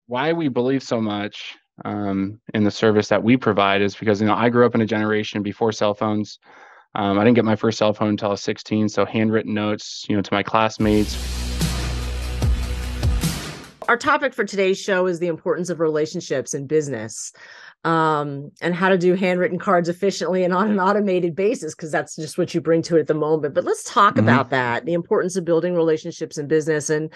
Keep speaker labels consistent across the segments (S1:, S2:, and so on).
S1: why we believe so much in the service that we provide is because, I grew up in a generation before cell phones. I didn't get my first cell phone until I was 16. So handwritten notes, to my classmates.
S2: Our topic for today's show is the importance of relationships in business, and how to do handwritten cards efficiently and on an automated basis, because that's just what you bring to it at the moment. But let's talk
S1: Hmm.
S2: about that, the importance of building relationships in business. And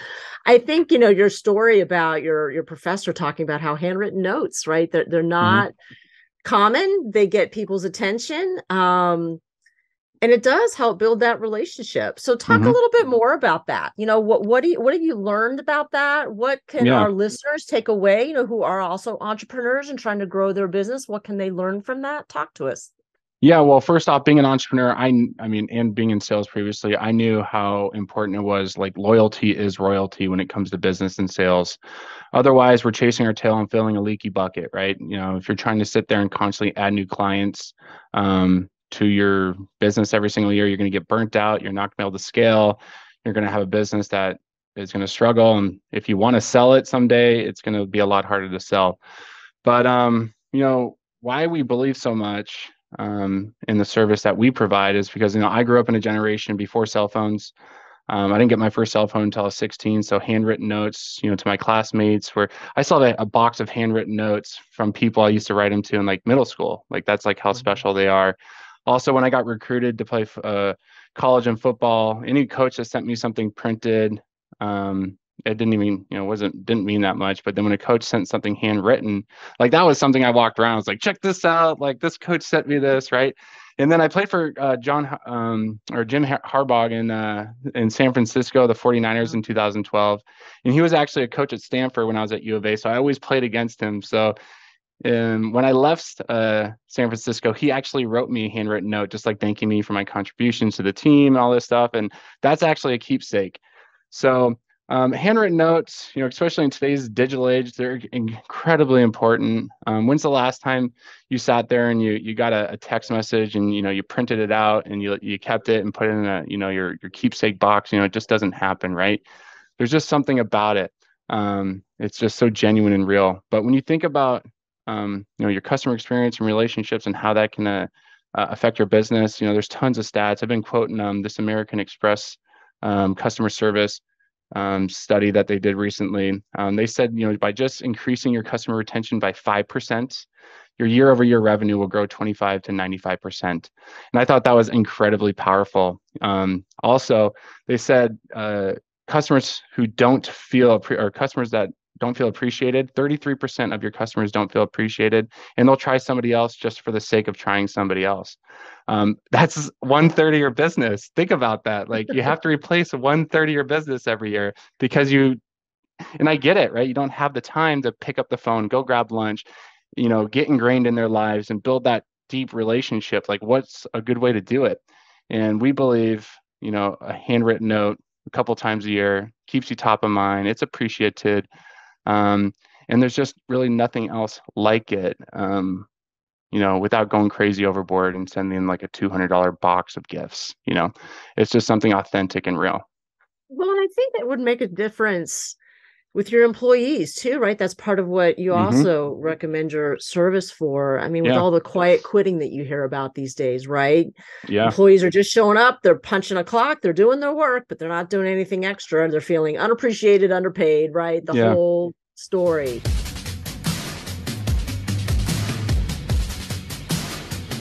S2: I think, your story about your professor talking about how handwritten notes, right? They're
S1: Hmm.
S2: not common. They get people's attention. And it does help build that relationship. So talk a
S1: Hmm.
S2: little bit more about that. What have you learned about that? What can
S1: Yeah.
S2: our listeners take away, who are also entrepreneurs and trying to grow their business? What can they learn from that? Talk to us.
S1: Yeah. Well, first off, being an entrepreneur, I mean, and being in sales previously, I knew how important it was. Like loyalty is royalty when it comes to business and sales. Otherwise, we're chasing our tail and filling a leaky bucket, right? If you're trying to sit there and constantly add new clients to your business every single year, you're going to get burnt out. You're not going to be able to scale. You're going to have a business that is going to struggle. And if you want to sell it someday, it's going to be a lot harder to sell. But why we believe so much in the service that we provide is because I grew up in a generation before cell phones. I didn't get my first cell phone until I was 16. So handwritten notes, to my classmates, where I saw a box of handwritten notes from people I used to write them to in like middle school. Like that's like how
S2: Mhm.
S1: special they are. Also, when I got recruited to play college and football, any coach that sent me something printed, it didn't even, didn't mean that much. But then when a coach sent something handwritten, like that was something I walked around. I was like, check this out. Like this coach sent me this, right? And then I played for Jim Harbaugh in San Francisco, the 49ers in 2012. And he was actually a coach at Stanford when I was at U of A. So I always played against him. So when I left San Francisco, he actually wrote me a handwritten note, just like thanking me for my contributions to the team and all this stuff. And that's actually a keepsake. So handwritten notes, especially in today's digital age, they're incredibly important. When's the last time you sat there and you got a text message and you printed it out and you kept it and put it in your keepsake box? It just doesn't happen, right? There's just something about it. It's just so genuine and real. But when you think about your customer experience and relationships and how that can affect your business, there's tons of stats. I've been quoting this American Express customer service study that they did recently. They said, by just increasing your customer retention by 5%, your year over year revenue will grow 25 to 95%. And I thought that was incredibly powerful. Also, they said customers who don't feel, or customers that don't feel appreciated, 33% of your customers don't feel appreciated, and they'll try somebody else just for the sake of trying somebody else. That's 1/3 of your business. Think about that. Like you have to replace 1/3 of your business every year because and I get it, right? You don't have the time to pick up the phone, go grab lunch, get ingrained in their lives and build that deep relationship. Like what's a good way to do it? And we believe, a handwritten note a couple times a year keeps you top of mind. It's appreciated. Um, and there's just really nothing else like it. Without going crazy overboard and sending like a $200 box of gifts. It's just something authentic and real.
S2: Well, and I think that would make a difference with your employees too, right? That's part of what you
S1: Hmm.
S2: also recommend your service for. I mean, with
S1: Yeah.
S2: all the quiet quitting that you hear about these days, right?
S1: Yeah.
S2: Employees are just showing up, they're punching a clock, they're doing their work, but they're not doing anything extra. They're feeling unappreciated, underpaid, right? The
S1: Yeah.
S2: whole story.